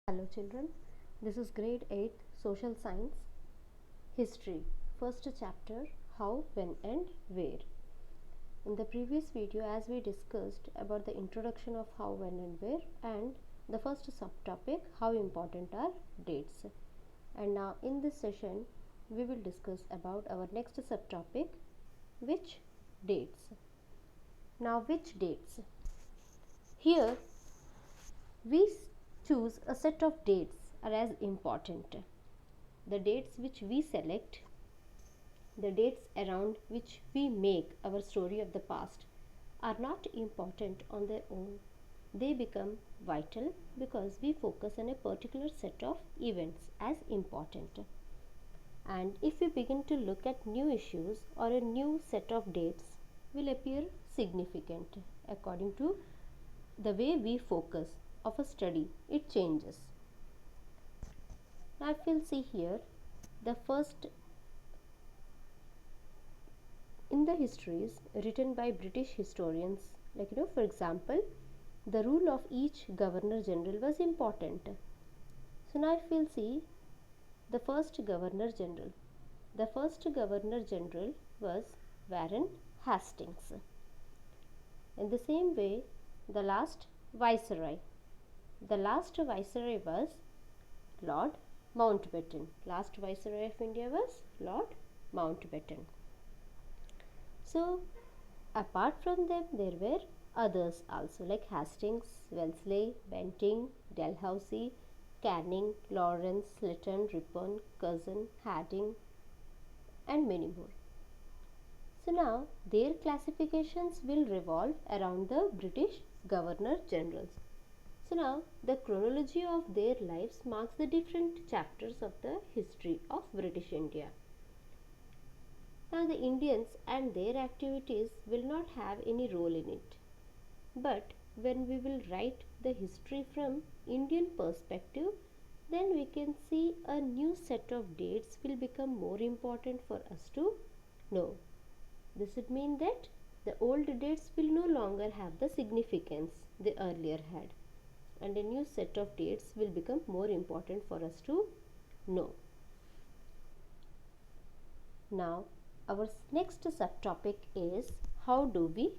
Hello children, this is grade 8 social science history first chapter how, when and where. In the previous video as we discussed about the introduction of how, when and where and the first subtopic how important are dates, and now in this session we will discuss about our next subtopic which dates. Now which dates? Here we choose a set of dates are as important. The dates which we select, the dates around which we make our story of the past are not important on their own. They become vital because we focus on a particular set of events as important. And if we begin to look at new issues or a new set of dates will appear significant according to the way we focus of a study, it changes. Now if we'll see here, the first in the histories written by British historians, for example, the rule of each governor general was important. So now if we'll see the first governor general, the first governor general was Warren Hastings. In the same way, the last viceroy was Lord Mountbatten. Last viceroy of India was Lord Mountbatten. So apart from them there were others also like Hastings, Wellesley, Bentinck, Dalhousie, Canning, Lawrence, Lytton, Ripon, Curzon, Harding and many more. So now their classifications will revolve around the British Governor Generals. So now the chronology of their lives marks the different chapters of the history of British India. Now the Indians and their activities will not have any role in it. But when we will write the history from Indian perspective, then we can see a new set of dates will become more important for us to know. This would mean that the old dates will no longer have the significance they earlier had, and a new set of dates will become more important for us to know. Now our next subtopic is how do we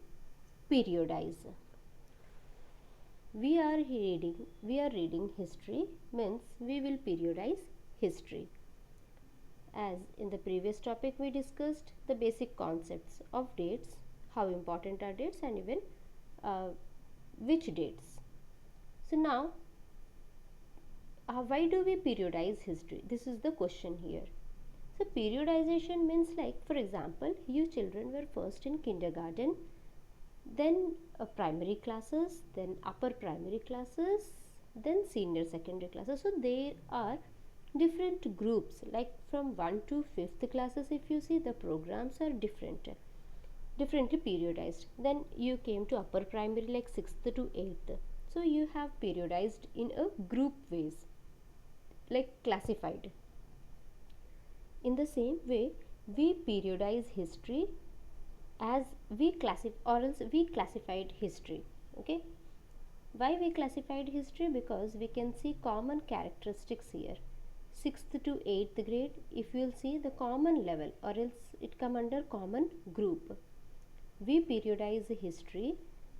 periodize. We are reading history, means we will periodize history. As in the previous topic we discussed the basic concepts of dates, how important are dates and even which dates. So now why do we periodize history? This is the question here. So periodization means, like for example, you children were first in kindergarten, then primary classes, then upper primary classes, then senior secondary classes. So there are different groups, like from 1 to 5th classes. If you see, the programs are differently periodized. Then you came to upper primary, like 6th to 8th. So you have periodized in a group ways, like classified. In the same way, we periodize history as we classified history. Okay, why we classified history? Because we can see common characteristics here. 6th to 8th grade, if you will see the common level, or else it come under common group. We periodize history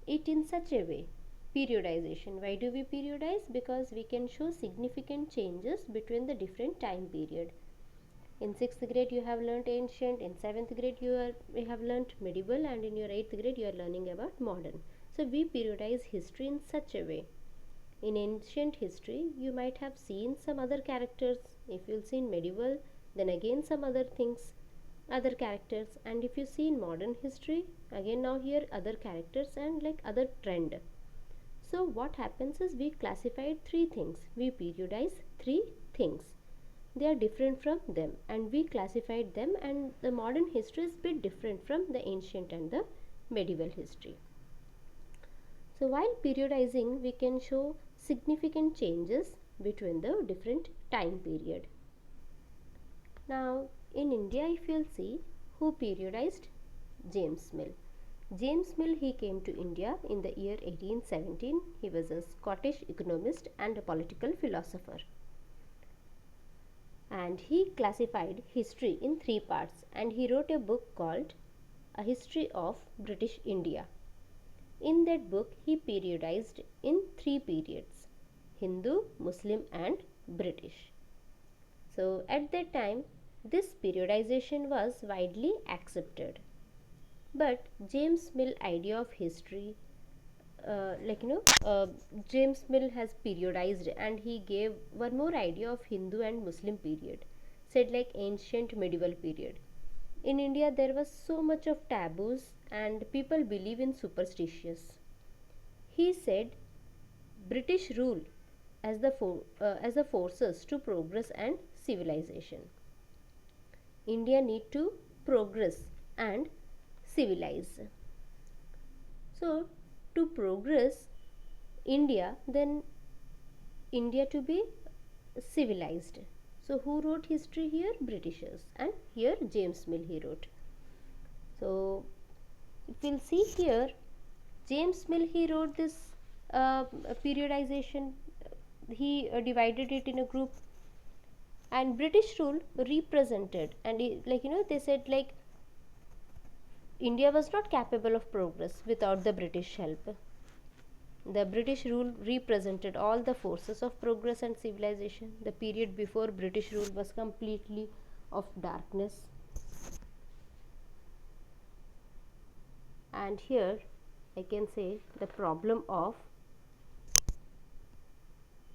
it in such a way. Periodization, why do we periodize? Because we can show significant changes between the different time period. In 6th grade you have learnt ancient, in 7th grade you have learnt medieval, and in your 8th grade you are learning about modern. So we periodize history in such a way. In ancient history you might have seen some other characters. If you'll see in medieval, then again some other things, other characters. And if you see in modern history, again now here other characters and like other trend. So what happens is we classified 3 things. We periodize 3 things. They are different from them and we classified them, and the modern history is a bit different from the ancient and the medieval history. So while periodizing we can show significant changes between the different time period. Now in India, if you will see, who periodized? James Mill. James Mill, he came to India in the year 1817. He was a Scottish economist and a political philosopher. And he classified history in three parts, and he wrote a book called A History of British India. In that book, he periodized in three periods: Hindu, Muslim, and British. So, at that time, this periodization was widely accepted. But James Mill idea of history, James Mill has periodized, and he gave one more idea of Hindu and Muslim period, said like ancient medieval period. In India, there was so much of taboos, and people believe in superstitious. He said British rule as the forces to progress and civilization. India need to progress and civilize. So, to progress India, then India to be civilized. So, who wrote history here? Britishers, and here James Mill he wrote. So, if we'll see here, James Mill he wrote this periodization. He divided it in a group, and British rule represented, and they said like India was not capable of progress without the British help. The British rule represented all the forces of progress and civilization. The period before British rule was completely of darkness. And here I can say the problem of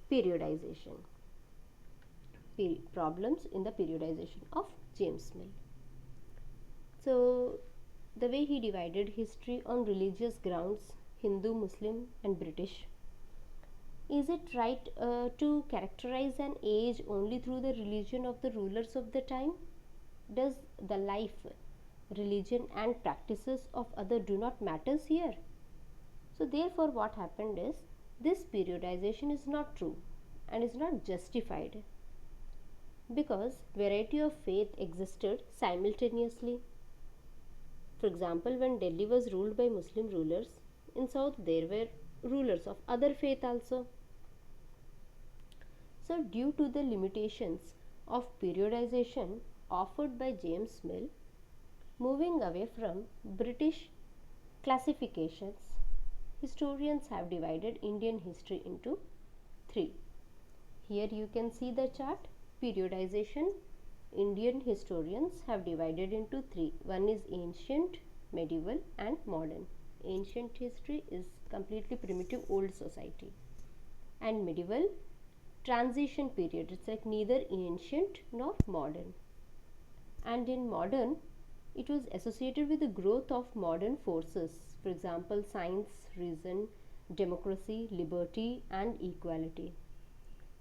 periodization. Problems in the periodization of James Mill. So, the way he divided history on religious grounds, Hindu, Muslim, and British. Is it right to characterize an age only through the religion of the rulers of the time? Does the life, religion, and practices of other do not matters here? So, therefore, what happened is this periodization is not true and is not justified, because variety of faith existed simultaneously. For example, when Delhi was ruled by Muslim rulers, in south there were rulers of other faith also. So, due to the limitations of periodization offered by James Mill, moving away from British classifications, historians have divided Indian history into three. Here you can see the chart. Periodization, Indian historians have divided into three. One is ancient, medieval, and modern. Ancient history is completely primitive old society, and medieval, transition period. It's like neither ancient nor modern. And in modern, it was associated with the growth of modern forces, for example, science, reason, democracy, liberty, and equality.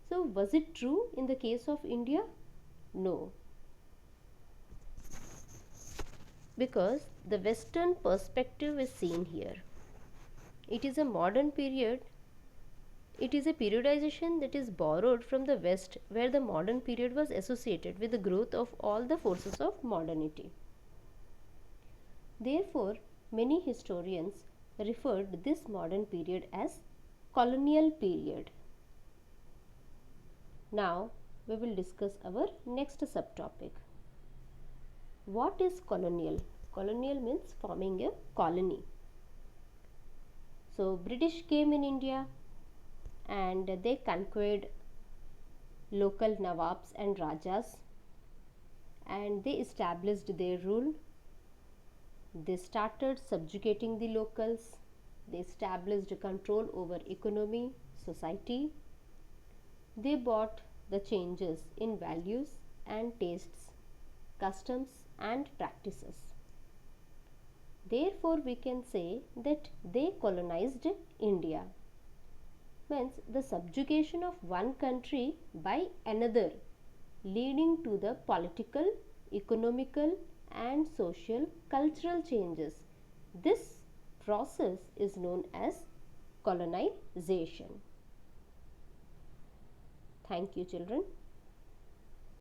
So, was it true in the case of India? No, because the Western perspective is seen here. It is a modern period. It is a periodization that is borrowed from the West, where the modern period was associated with the growth of all the forces of modernity. Therefore, many historians referred this modern period as colonial period. Now, we will discuss our next subtopic. What is colonial? Colonial means forming a colony. So, British came in India and they conquered local Nawabs and Rajas, and they established their rule. They started subjugating the locals. They established control over economy, society. They brought the changes in values and tastes, customs and practices. Therefore, we can say that they colonized India. Means the subjugation of one country by another, leading to the political, economical, and social cultural changes. This process is known as colonization. Thank you, children.